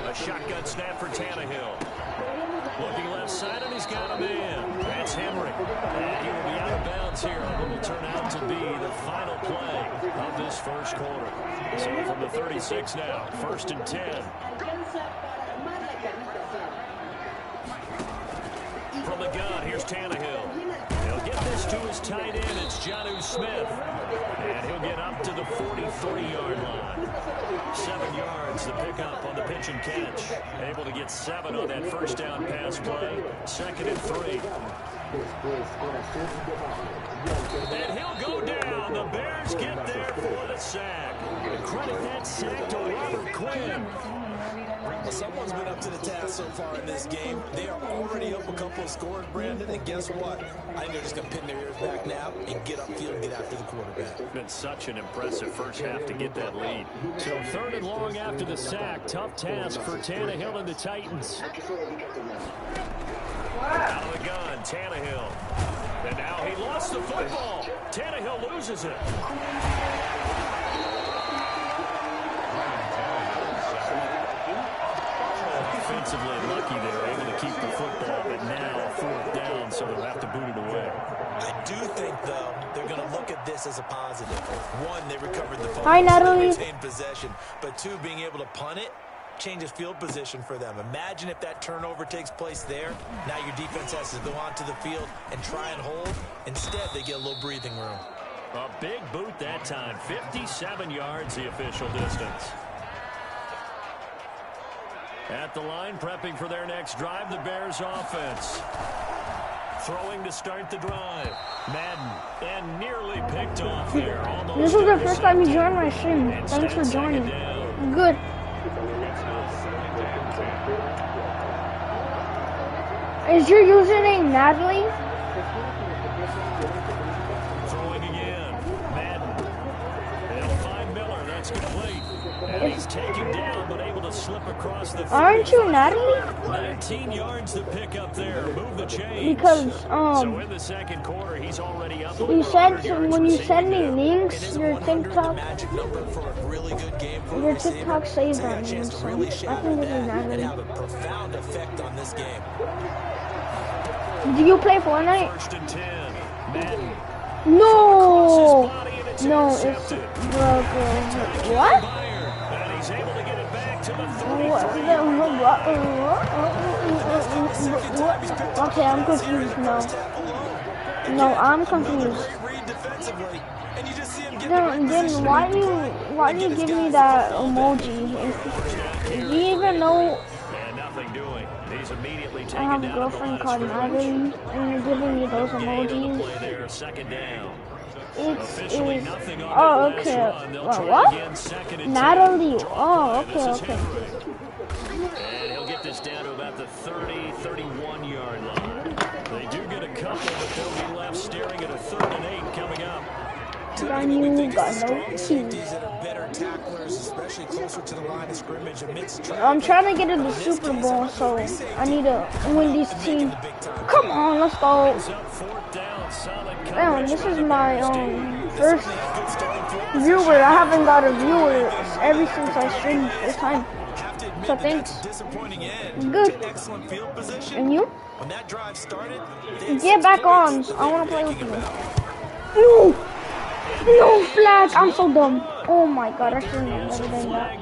A shotgun snap for Tannehill. Looking left side, and he's got a man. That's Henry. And he will be out of bounds here on what will turn out to be the final play of this first quarter. So from the 36 now, 1st and 10. From the gun, here's Tannehill. He'll get this to his tight end. It's Jonnu Smith. And he'll get up to the 43-yard line. 7 yards, the pickup on the pitch and catch. Able to get 7 on that first down pass play. 2nd and 3. And he'll go down. The Bears get there for the sack. Credit that sack to Robert Quinn. Well, someone's been up to the task so far in this game. They are already up a couple of scores, Brandon, and guess what? I think they're just going to pin their ears back now and get upfield and get after the quarterback. It's been such an impressive first half to get that lead. So 3rd and long after the sack. Tough task for Tannehill and the Titans. Out of the gun, Tannehill. And now he lost the football. Tannehill loses it. Offensively lucky they were able to keep the football, but now 4th down, so they'll have to boot it away. I do think, though, they're going to look at this as a positive. 1, they recovered the football. Hi, Natalie. They retained possession. But 2, being able to punt it changes field position for them. Imagine if that turnover takes place there. Now your defense has to go onto the field and try and hold. Instead, they get a little breathing room. A big boot that time. 57 yards, the official distance. At the line, prepping for their next drive, the Bears offense. Throwing to start the drive. Madden, and nearly picked off there. This was the first time you joined my stream. Thanks for joining. Good. Is your username Natalie? Throwing again. Madden. They'll find Miller. That's complete. And he's taken down, but able to slip across the field. Aren't you Natalie? 19 yards to pick up there. Move the chains. Because so in the second quarter, he's already up. You said when you send me links, your TikTok saves on me. So I think this is Natalie. Have a profound effect on this game. Do you play Fortnite? 1st and 10. Madden. No, it's what? And he's able to get it back to the 33. Okay, I'm confused now. No, I'm confused. Then why do you give me that emoji? Do you even know? And nothing doing. He's immediately I taken have a down. girlfriend called Natalie, and you're giving me those emojis. Play there, 2nd down. Officially nothing on oh, okay. What? Natalie. Oh, okay. And he'll get this down to about the 30-31-yard line. They do get a couple, but they'll be left staring at a 3rd and 8 coming up. I knew got no team. I'm trying to get to the Super Bowl, so I need to win this team. Come on, let's go. Damn, this is my first viewer. I haven't got a viewer ever since I streamed this time. So thanks. Good. And you? Get back on. I want to play with you. No! No flag! I'm so dumb. Oh my god, I shouldn't have never done that.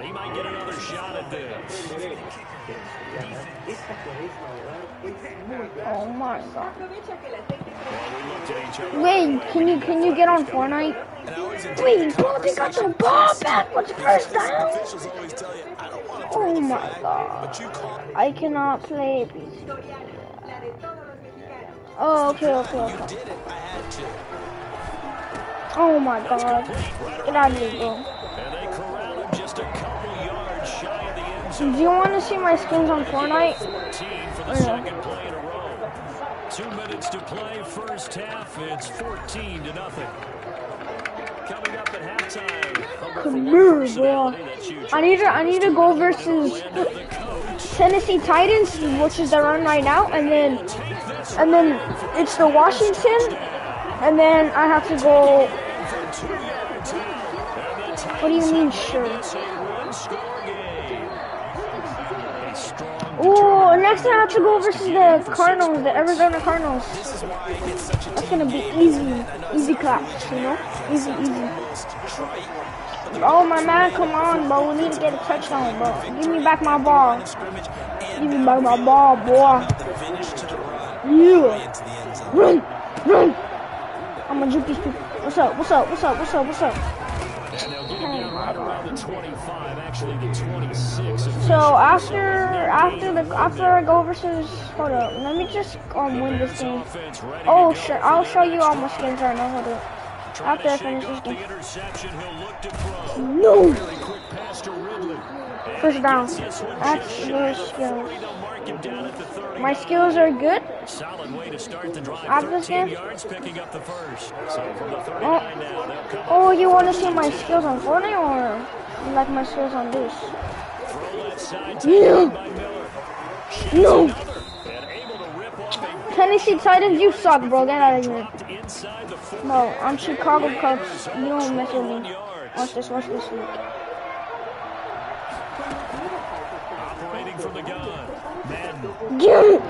He might get another shot at this. Oh my god. Wait, can you get on Fortnite? Wait, bro, they got the ball back with the first down. Oh my god. I cannot play. Oh, okay. Oh my god. Get out of here, bro. Do you want to see my skins on Fortnite? For the second play in a row. 2 minutes to play, first half. It's 14-0. Coming up at halftime. Come here, bro. I need to go versus Tennessee Titans, which is the run right now, and then it's the Washington, and then I have to go. What do you mean, sure? It's a one-score game. A strong, Ooh, next time I have to go versus the Cardinals, the Arizona Cardinals. This is why it's such a That's team gonna be game. easy, easy claps, you know? Easy, easy. Oh my man, come on, bro. We need to get a touchdown, bro. Give me back my ball. Give me back my ball, boy. Yeah. Run, run. I'm gonna juke these people. What's up? What's up? What's up? What's up? What's up? and they'll get him down right around the 25, actually the 26. So after I go versus, hold up, let me just win this game. Oh sure, I'll show you all my skins right now. Hold up. After I finish this game. No. First down. That's your skills. My skills are good. Solid way to start the drive. After this 13 game. yards, picking up the first. So from the 39 now, they'll come Oh, you want to see my skills on Fortnite or you like my skills on this? throw that side Yeah. by Miller. No. And able to rip off a Tennessee Titans, you suck, bro. Get out of here. inside the 40. No, I'm Chicago Cubs. You don't mess with me. Watch this. Watch this. Operating from the gun. Madden. Get it.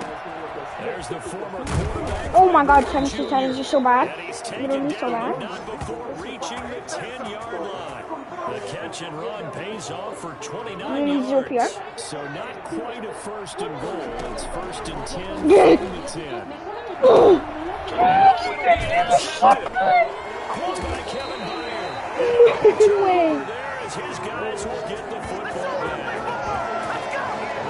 There's the former quarterback. Oh my God, Tennessee Titans, you're so bad. And he's You taken don't need so down, bad. not before reaching the 10-yard line. The catch and run pays off for 29 You need zero PR. yards. So not quite a first and goal. It's first and 10. Get it. second and 10. Oh. Caught by Kevin Byard. No way. There as his guys will get the football back.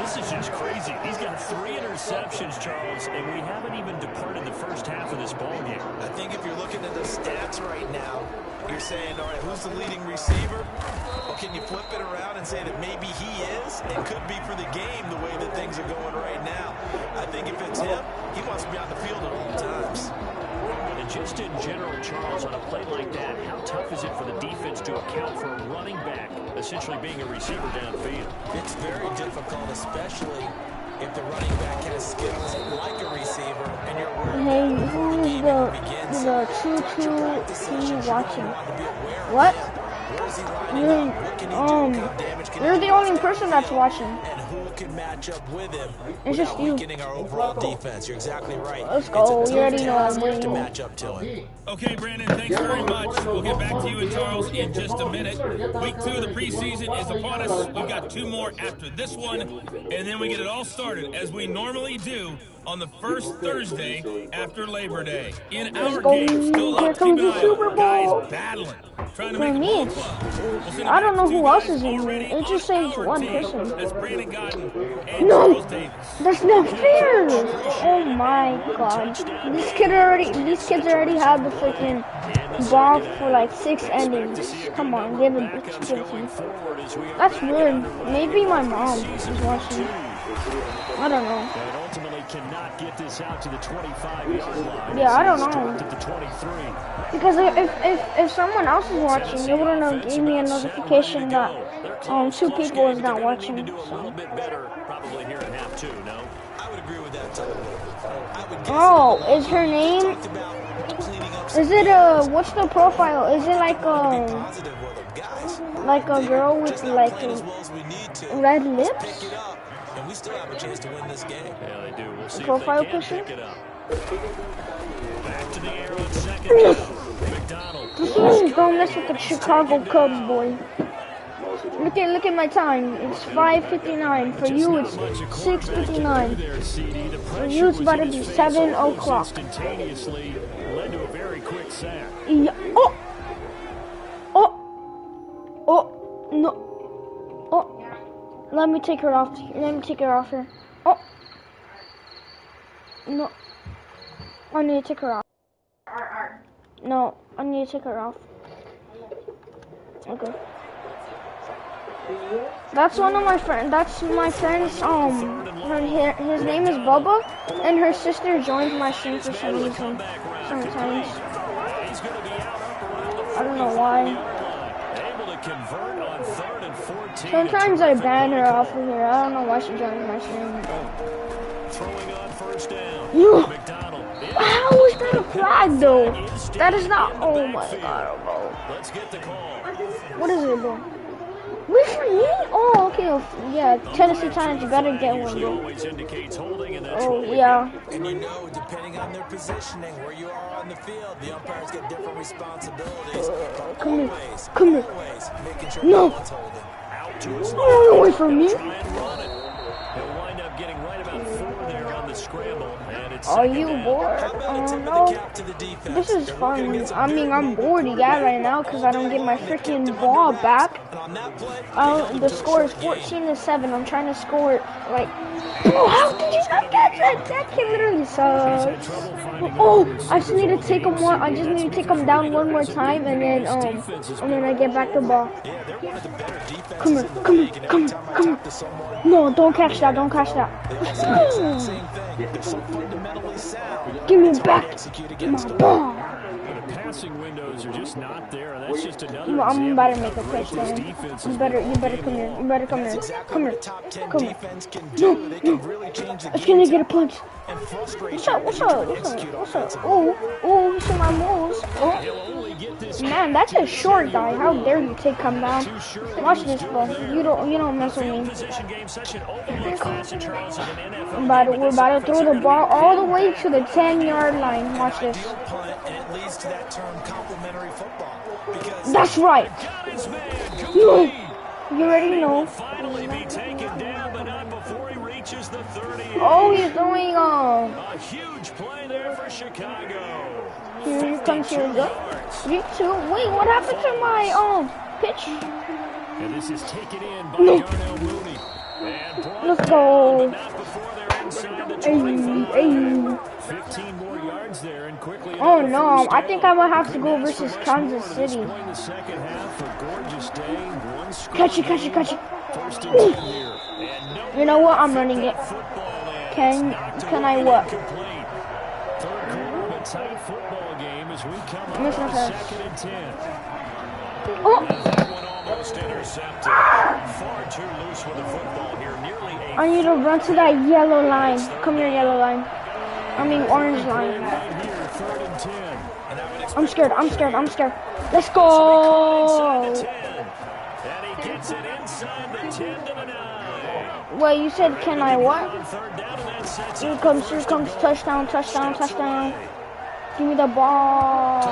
This is just crazy. He's got 3 interceptions, Charles, and we haven't even departed the first half of this ball game. I think if you're looking at the stats right now, you're saying, all right, who's the leading receiver? Well, can you flip it around and say that maybe he is? It could be for the game the way that things are going right now. I think if it's him, he wants to be on the field at all times. And just in general, Charles, on a play like that, how tough is it for the defense to account for a running back essentially being a receiver downfield? It's very difficult, especially if the running back has skills like a receiver and you're worried Hey, before who the is game the even begins. two watching? What? Where is he lining up? What can he do? What kind of damage can You're he the do? only person that's watching. And who can match up with him It's just without you. weakening our overall defense? You're exactly right. Let's go. It's a You already tough know I'm task to winning. match up to him. Okay, Brandon, thanks very much. We'll get back to you and Charles in just a minute. Week 2 of the preseason is upon us. We've got 2 more after this one, and then we get it all started, as we normally do, on the first Thursday after Labor Day. In our go. game, still Here up, comes keep an the eye Super on Bowl. guys battling, trying to For make me, a ball club. We'll send it I don't back know to who two else guys is in here. already It just on says our one team. person. That's Brandon Godden and No. Charles Davis. That's not fair. Oh my God. These kids already have the freaking ball for like 6 endings. Come on, give it to me. That's weird. Maybe my mom is watching. I don't know. And ultimately cannot get this out to the 25-yard line. Yeah, I don't It's know. dropped at the 23. Because if someone else is watching, they wouldn't have gave me a notification that 2 people is not watching. Need to do a little So. bit better probably here in half 2, no? I would agree with that, too. I would guess Oh, is her name? talked about weeks leading up. Is it what's the profile? Is it like Positive with them, guys. like a girl with Just not like playing as well as we need to. red Pick lips? it up, and we still have a chance to win this game. Yeah, they do. We'll see Profile if they can picture? pick it up. Back to the air on second down. McDonald. Don't mess with the Chicago Cubs, boy. Look at my time. It's 5:59. For you, it's 6:59. For you, it's about to be 7 o'clock. Instantaneously led to a very quick sack. Yeah. Oh, no. Oh, let me take her off. Let me take her off here. Oh, no. I need to take her off. No, I need to take her off. Okay. That's one of my friends. That's my friend's. His name is Bubba, and her sister joins my stream for some reason. Sometimes. I don't know why. Able to convert on 3rd and 14. Sometimes I ban her off of here. I don't know why she joins my stream. Throwing on first down. You. McDonald. How is that a flag though? That is not. Oh my God, bro. Let's get the call. What is it, bro? Wait for me? Oh, okay. Yeah, Tennessee Titans better get one, bro. Oh, yeah. And you know, depending on their positioning, where you are on the field, the umpires get different responsibilities. Come here. Come here. Making sure no. One's holding. Oh, wait for me. He'll wind up getting right about 4 there on the scramble. Are you bored? Oh no. This is fun. I mean, I'm bored, yeah, right now because I don't get my freaking ball back. The score is 14-7. I'm trying to score like. Oh, how did you not catch that? That kid literally sucks. Oh, I just need to take him one. I just need to take him down one more time, and then I get back the ball. Come here, come here, come here, come here. No, don't catch that. Don't catch that. Give me back my ball. The passing windows are just not there. That's just another I'm about to make a touchdown. You better come here. You better come here. Come here. Come here. No, no. It's gonna get a punch. What's up? What's up? What's up? Oh, you see my moves. Oh. Man, that's a short guy. How dare you take him down? Watch this, bro. You don't mess with me. We're about to throw the ball all the way to the 10-yard line. Watch this. That's right. No. You already know. Oh, he's doing a huge play there for Chicago. Here comes your go. 3-2. Wait, what happened to my pitch? And this is taken in by Darnell Mooney. Let's go. Hey. 15 more yards there and quickly. Oh no, I think I might have to go versus Kansas City. Catch it. You know what? I'm running it. Can I what? Miss my pass. Oh! I need to run to that yellow line. Come here, yellow line. I mean, orange line. I'm scared. Let's go! Wait, you said can I what? Here comes touchdown. Give me the ball.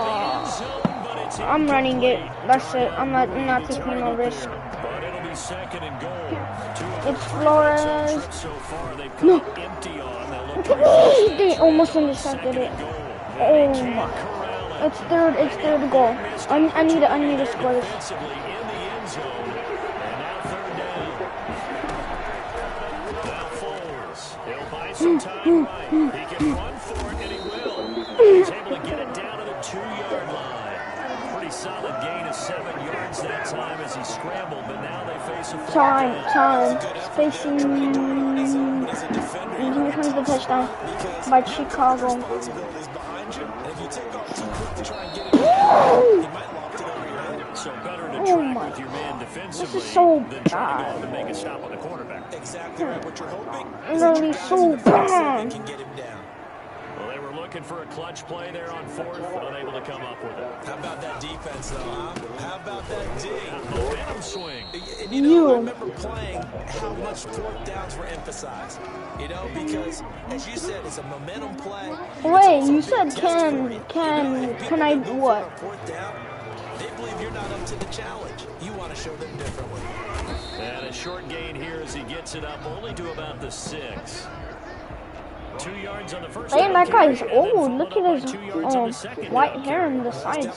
I'm running it. That's it. I'm not taking no risk. It's Flores. No. They almost intercepted it. Oh my. It's third goal. I need to score this. He can run for it, and he will. He's able to get it down to the 2-yard line. Pretty solid gain of 7 yards that time as he scrambled, but now they face a time. Spacing. Here comes the touchdown by Chicago. Oh my! This is so bad. Exactly right, what you're hoping. Literally so bad. Well, they were looking for a clutch play there on 4th, but unable to come up with it. How about that defense, though, huh? How about that D? Momentum swing. And you know, I remember playing how much 4th downs were emphasized. You know, because, as you said, it's a momentum play. Wait, you said can I what? 4th down, they believe you're not up to the challenge. You want to show them differently. And a short gain here as he gets it up only to about the 6. 2 yards on the first. Hey, that guy's old. Look at his white hair on the sides.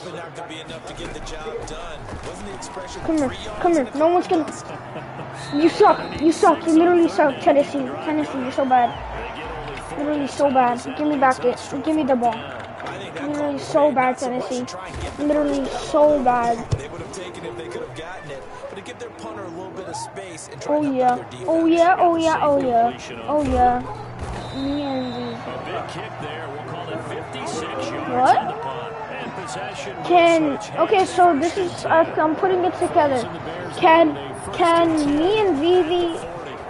Come here. No one's gonna. You suck. You literally suck, Tennessee, you're so bad. Literally so bad. Give me back it. Give me the ball. Literally so bad, Tennessee. Literally so bad. They would have taken it, they could have gotten it. But to give their punter a little bit of space and try Oh yeah. Me and a big kick there. We'll call it 56 yards what? on the punt. And possession. Okay, so this is I'm putting it together. Can me and Vivi?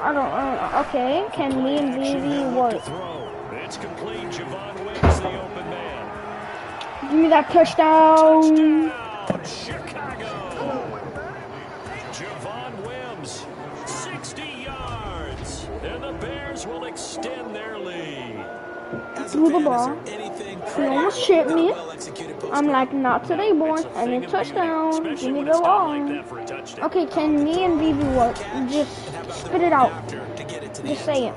Okay. Can me and Vivi what? It's complete. Javon Wicks, the open man. Give me that touchdown. Chicago. Javon Wims, 60 yards. And the Bears will extend their lead. Threw the ball. He almost chipped me. I'm like, not today, boy. And then touchdown. Give me the ball. Okay, can me and Vivi what? Just spit it out. Just say it.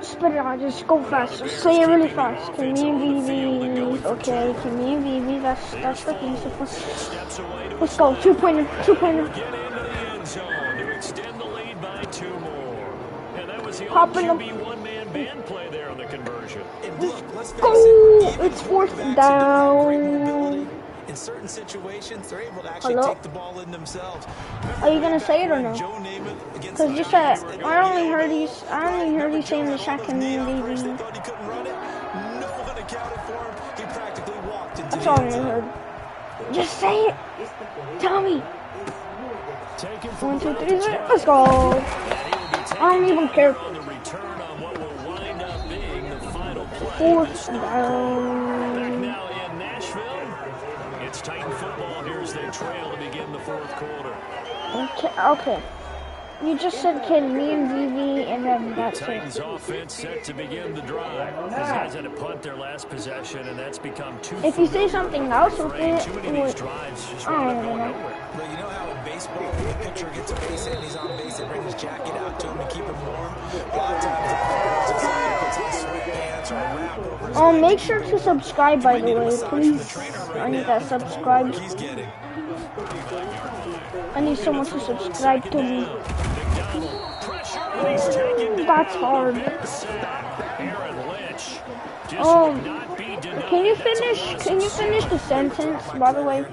Spit it out. Just go fast. Just say it really fast. Can me and Vivi? Okay, can me and Vivi? That's the thing. So let's go. 2-pointer. 2-pointer. Popping up. One-man band play there on the conversion. Go! It's 4th down. In certain situations, they're able to actually take the ball in themselves. Are you gonna say it or no? Because you said I only heard you saying the Shaq and me and Vivi. That's all I heard. Just say it. Tell me. 1, 2, 3, let's go. I don't even care. 4th down. Now in Nashville, it's Titan football here as they trail to begin the 4th quarter. Okay. You just said can me and Vivi, and then that's it. Titans offense set to begin the drive. These guys had to punt their last possession, and that's become too. If you say something else with it, too many of these drives just going nowhere. Well, you know how in baseball, when the pitcher gets a base hit and he's on base, they bring his jacket out to him to keep him warm. A lot of times the players just like puts on sweatpants or a wrap over his oh, make sure to subscribe, by the way, please. I need that subscribe. I need someone to subscribe to me. That's hard. Can you finish the sentence, by the way?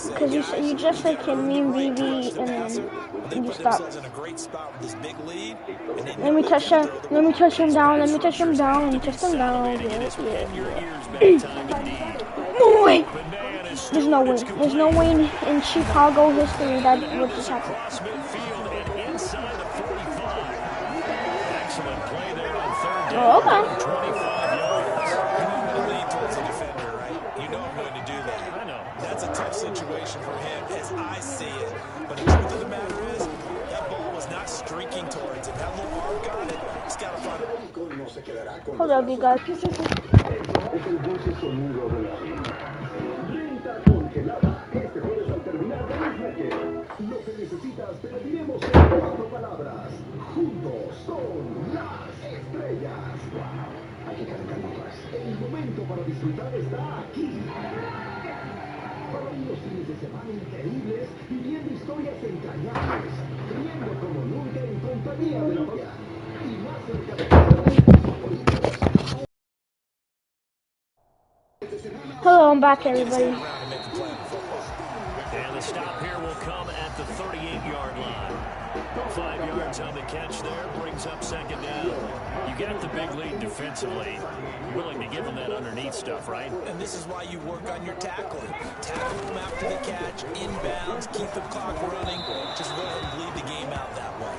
Because you just said can me and Vivi, and then you stopped. Let me touch him down. Let me touch him down. Let me touch him down. No way. There's no way. There's no way in Chicago history that would just happen. Oh, okay. 25 yards. The lead towards the defender, right? You know I'm going to do that. I know. That's a tough situation for him as I see it. But the truth of the matter is, that ball was not streaking towards him. That little arc on it, he's got to find it. Hold up, you guys. Lo que necesitas te diremos en 4 palabras. Juntos son las estrellas. Hay que cantar más. El momento para disfrutar está aquí. Para unos fines de semana increíbles, viviendo historias entrañables, riendo como nunca en compañía de la familia y más cerca de Hello, I'm back, everybody. And the stop here will come at the 38-yard line. 5 yards on the catch there, brings up 2nd down. You got the big lead defensively. You're willing to give them that underneath stuff, right? And this is why you work on your tackling. Tackle them after the catch, inbounds, keep the clock running. Just let them bleed the game out that way.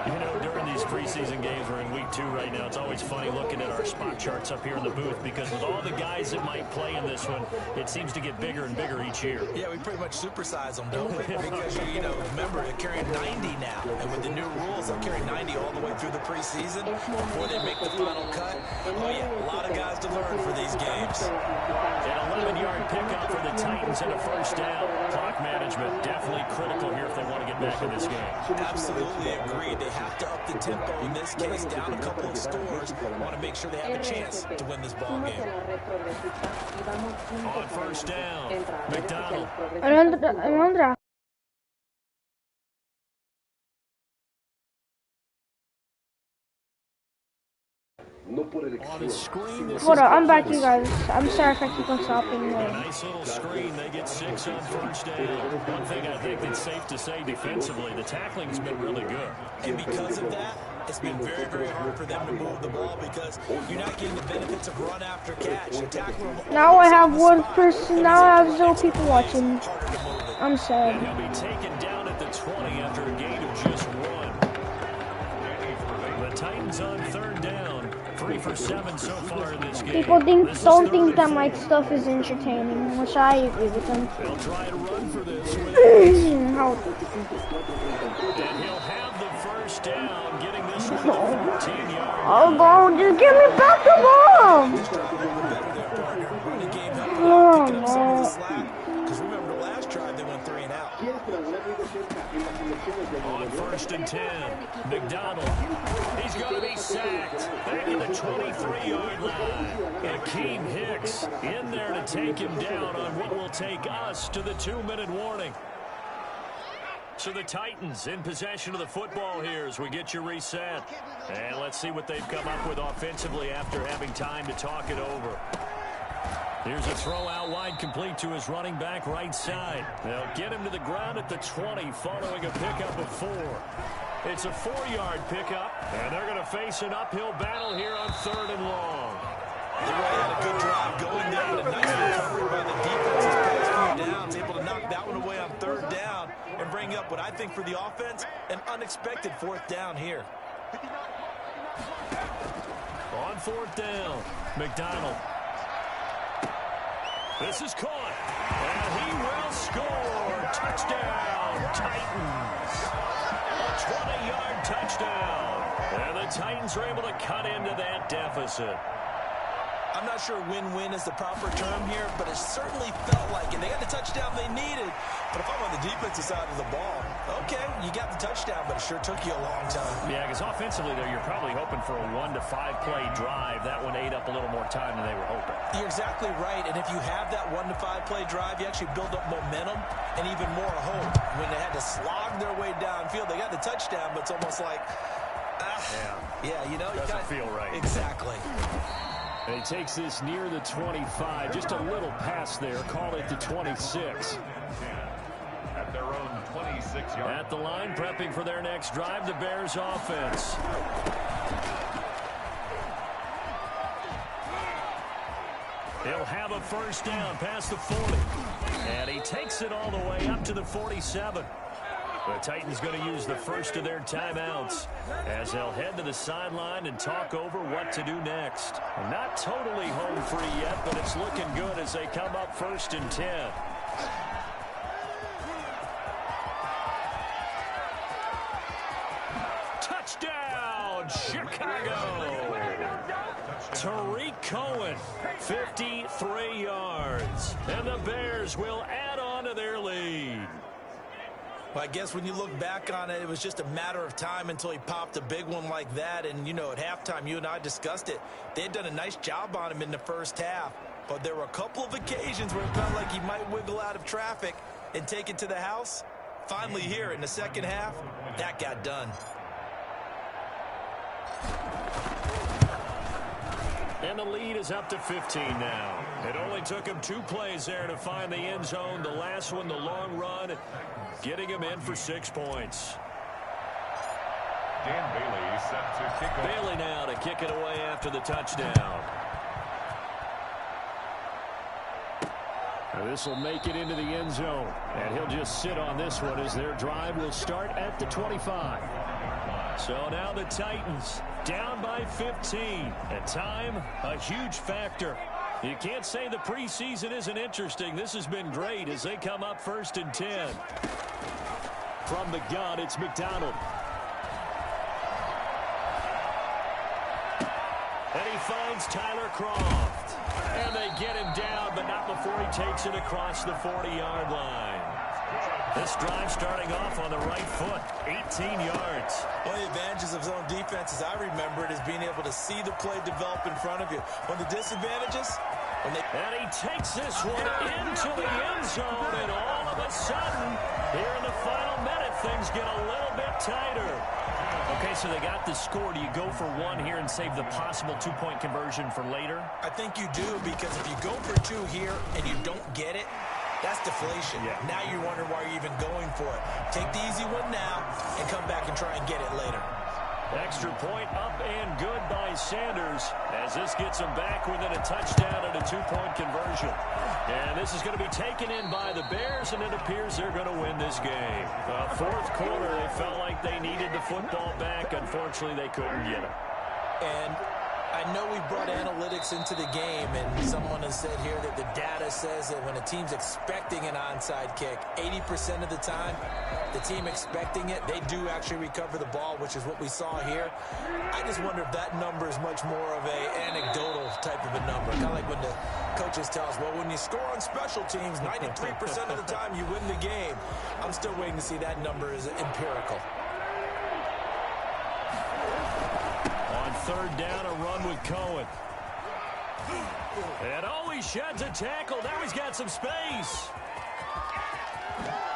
You know, during these preseason games, we're in week 2 right now. It's always funny looking at our spot charts up here in the booth because with all the guys that might play in this one, it seems to get bigger and bigger each year. Yeah, we pretty much supersize them, don't we? Because, you know, remember, they're carrying 90 now. And with the new rules, they'll carry 90 all the way through the preseason before they make the final cut. Oh, yeah, a lot of guys to learn for these games. An 11-yard pickup for the Titans and a 1st down. Clock management definitely critical here if they want to get back in this game. Absolutely agreed. They have to up the tempo. In this case, down a couple of scores. Want to make sure they have a chance to win this ball game. On 1st down, McDonald. Alondra. On the screen, Hold on, I'm back, you guys. I'm sorry if I keep on stopping. Nice little screen. They get 6 on 1st down. One thing I think it's safe to say defensively, the tackling's been really good. And because of that, it's been very, very hard for them to move the ball because you're not getting the benefits of run after catch. Now I have 1 person. Now I have 0 people watching. I'm sad. He'll be taken down at the 20 after a gain of just 1. The Titans on 3rd down. 3 for 7 so far in this game. People don't think that my stuff is entertaining, which I agree with them. They'll try to run for this. How? And he'll have the first down, getting this one to 14 yards. Oh, God, just give me back the ball! Oh, no. Because remember, the last drive, they went 3 and out. On 1st and 10, McDonald. He's going to be sacked. Back at the 23-yard line. Akeem Hicks in there to take him down on what will take us to the 2-minute warning. So the Titans in possession of the football here as we get you reset. And let's see what they've come up with offensively after having time to talk it over. Here's a throw out wide, complete to his running back right side. They'll get him to the ground at the 20 following a pickup of 4. It's a 4-yard pickup, and they're going to face an uphill battle here on 3rd and long. They had a good drive going there, but a nice recovery by the defense his past few downs, able to knock that one away on 3rd down and bring up what I think for the offense, an unexpected 4th down here. On 4th down, McDonald. This is caught, and he will score. Touchdown, Titans. A 20-yard touchdown. And the Titans are able to cut into that deficit. I'm not sure win-win is the proper term here, but it certainly felt like it. They got the touchdown they needed. But if I'm on the defensive side of the ball, okay, you got the touchdown, but it sure took you a long time. Yeah, because offensively there, you're probably hoping for a 1 to 5 play drive. That one ate up a little more time than they were hoping. You're exactly right, and if you have that 1 to 5 play drive, you actually build up momentum and even more hope. When they had to slog their way downfield, they got the touchdown, but it's almost like, yeah, you know, doesn't feel right. Exactly. And he takes this near the 25, just a little pass there, call it the 26. At their own 26-yard. At the line, prepping for their next drive, the Bears offense. He'll have a first down past the 40. And he takes it all the way up to the 47. The Titans going to use the first of their timeouts as they'll head to the sideline and talk over what to do next. Not totally home free yet, but it's looking good as they come up 1st and 10. Touchdown, Chicago! Tariq Cohen, 53 yards. And the Bears will add on to their lead. Well, I guess when you look back on it, it was just a matter of time until he popped a big one like that. And, you know, at halftime, you and I discussed it. They had done a nice job on him in the first half. But there were a couple of occasions where it felt like he might wiggle out of traffic and take it to the house. Finally here in the second half, that got done. And the lead is up to 15 now. It only took him 2 plays there to find the end zone. The last one, the long run, getting him in for 6 points. Dan Bailey set to kick off. Bailey now to kick it away after the touchdown. This will make it into the end zone. And he'll just sit on this one as their drive will start at the 25. So now the Titans down by 15. And time, a huge factor. You can't say the preseason isn't interesting. This has been great as they come up 1st and 10. From the gun, it's McDonald. And he finds Tyler Kroft. And they get him down, but not before he takes it across the 40-yard line. This drive starting off on the right foot, 18 yards. One of the advantages of zone defense, as I remember it, is being able to see the play develop in front of you. One of the disadvantages, when they... And he takes this one into the end zone, and all of a sudden, here in the final minute, things get a little bit tighter. Okay, so they got the score. Do you go for 1 here and save the possible 2-point conversion for later? I think you do, because if you go for 2 here and you don't get it, that's deflation. Yeah. Now you're wondering why you're even going for it. Take the easy one now and come back and try and get it later. Extra point up and good by Sanders as this gets them back within a touchdown and a 2-point conversion. And this is going to be taken in by the Bears, and it appears they're going to win this game. Fourth quarter, they felt like they needed the football back. Unfortunately, they couldn't get it. And I know we brought analytics into the game, and someone has said here that the data says that when a team's expecting an onside kick, 80% of the time, the team expecting it, they do actually recover the ball, which is what we saw here. I just wonder if that number is much more of a anecdotal type of a number. Kind of like when the coaches tell us, well, when you score on special teams, 93% of the time you win the game. I'm still waiting to see that number is empirical. On third down, a run with Cohen. And he sheds a tackle. Now he's got some space.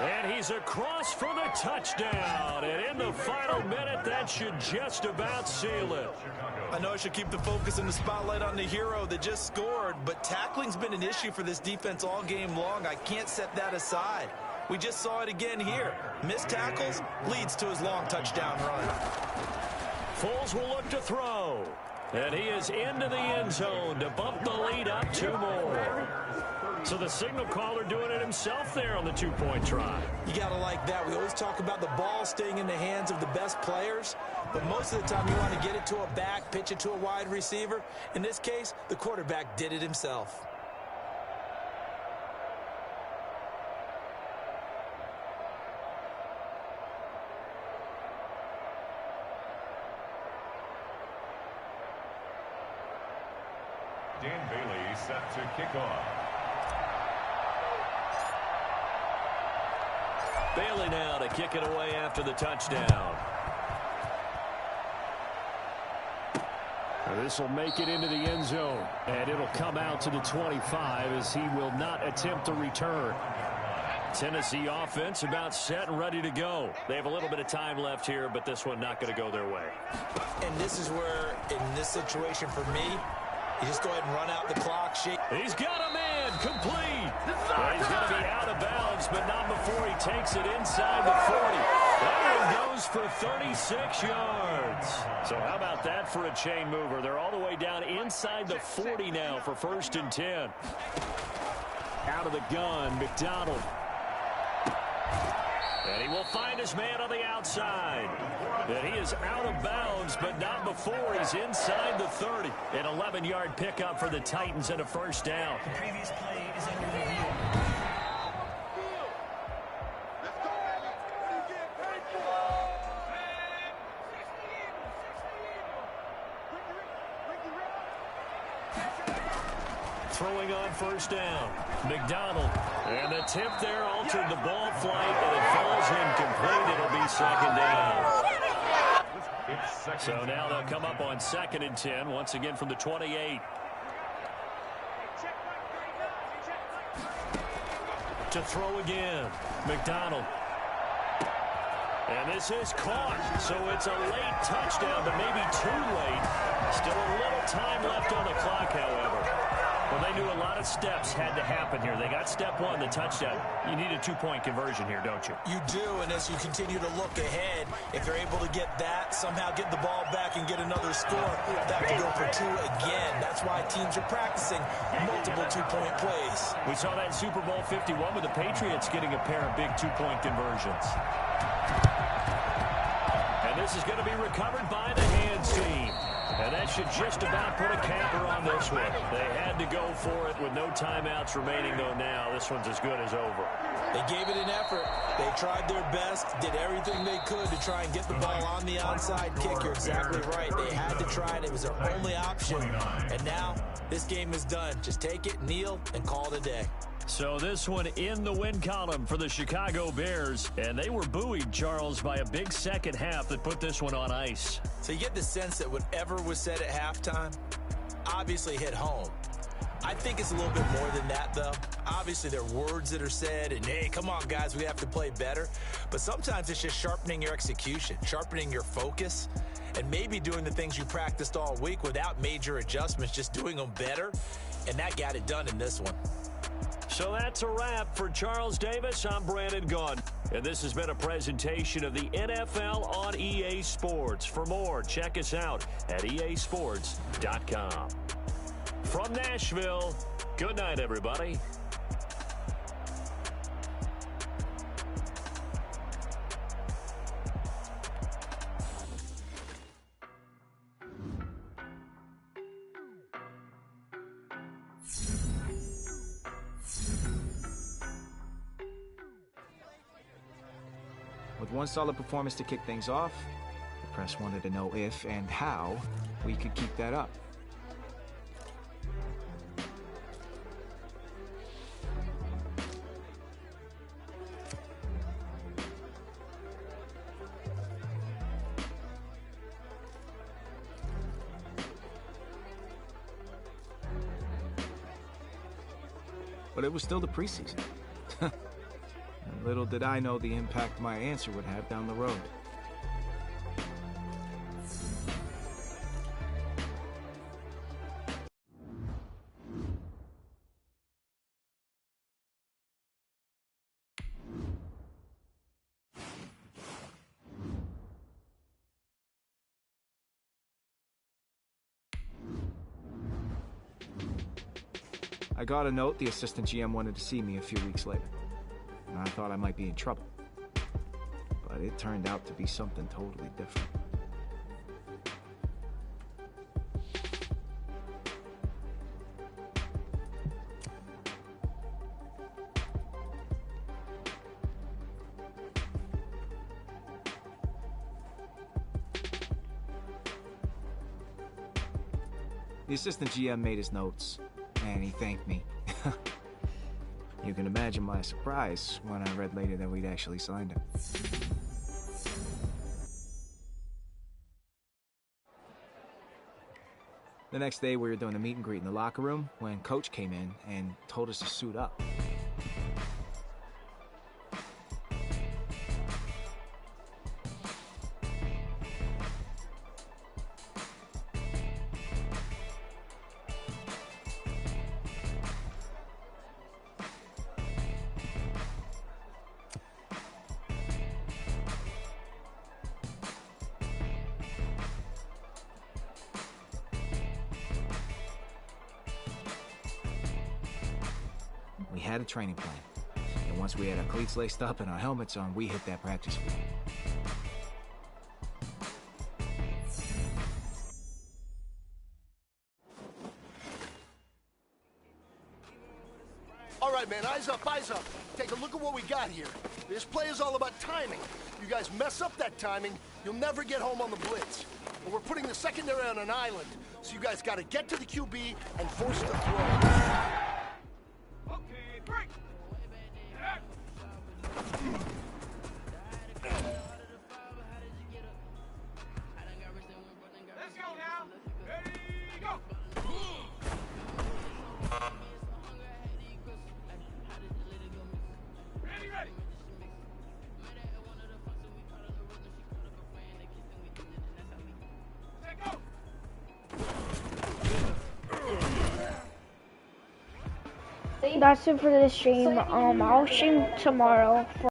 And he's across for the touchdown. And in the final minute, that should just about seal it. I know I should keep the focus and the spotlight on the hero that just scored, but tackling's been an issue for this defense all game long. I can't set that aside. We just saw it again here. Missed tackles leads to his long touchdown run. Foles will look to throw. And he is into the end zone to bump the lead up 2 more. So the signal caller doing it himself there on the 2-point try. You got to like that. We always talk about the ball staying in the hands of the best players, but most of the time you want to get it to a back, pitch it to a wide receiver. In this case, the quarterback did it himself. Dan Bailey set to kick off. Bailey now to kick it away after the touchdown. This will make it into the end zone, and it'll come out to the 25 as he will not attempt to return. Tennessee offense about set and ready to go. They have a little bit of time left here, but this one not going to go their way. And this is where, in this situation for me, you just go ahead and run out the clock. He's got a man complete. Well, he's going to be out of bounds, but not before he takes it inside the 40. That one goes for 36 yards. So how about that for a chain mover? They're all the way down inside the 40 now for 1st and 10. Out of the gun, McDonald. And he will find his man on the outside. And he is out of bounds, but not before he's inside the 30. An 11-yard pickup for the Titans and a 1st down. The previous play is under review. Throwing on 1st down. McDonald. And the tip there altered the ball flight, and it falls incomplete. It'll be 2nd down. So now they'll come up on 2nd and 10, once again from the 28. To throw again. McDonald. And this is caught. So it's a late touchdown, but maybe too late. Still a little time left on the clock, however. Well, they knew a lot of steps had to happen here. They got step 1, the touchdown. You need a 2-point conversion here, don't you? You do, and as you continue to look ahead, if they're able to get that, somehow get the ball back and get another score, they have to go for 2 again. That's why teams are practicing multiple 2-point plays. We saw that in Super Bowl 51 with the Patriots getting a pair of big 2-point conversions. And this is going to be recovered by the hands team. And that should just about put a capper on this one. They had to go for it with no timeouts remaining, though now this one's as good as over. They gave it an effort. They tried their best, did everything they could to try and get the ball on the onside kick. You're exactly right. They had to try it. It was their only option. And now this game is done. Just take it, kneel, and call it a day. So this one in the win column for the Chicago Bears. And they were buoyed, Charles, by a big second half that put this one on ice. So you get the sense that whatever was said at halftime obviously hit home. I think it's a little bit more than that, though. Obviously, there are words that are said, and, hey, come on, guys, we have to play better. But sometimes it's just sharpening your execution, sharpening your focus, and maybe doing the things you practiced all week without major adjustments, just doing them better. And that got it done in this one. So that's a wrap for Charles Davis. I'm Brandon Gaudin. And this has been a presentation of the NFL on EA Sports. For more, check us out at easports.com. From Nashville, good night, everybody. With one solid performance to kick things off, the press wanted to know if and how we could keep that up. But it was still the preseason. And little did I know the impact my answer would have down the road. I got a note the assistant GM wanted to see me a few weeks later, and I thought I might be in trouble. But it turned out to be something totally different. The assistant GM made his notes, and he thanked me. You can imagine my surprise when I read later that we'd actually signed him. The next day, we were doing a meet and greet in the locker room when Coach came in and told us to suit up. We had a training plan, and once we had our cleats laced up and our helmets on, we hit that practice field. All right, man, eyes up, eyes up. Take a look at what we got here. This play is all about timing. You guys mess up that timing, you'll never get home on the blitz. And we're putting the secondary on an island, so you guys got to get to the QB and force the throw. That's it for this stream. I'll stream tomorrow for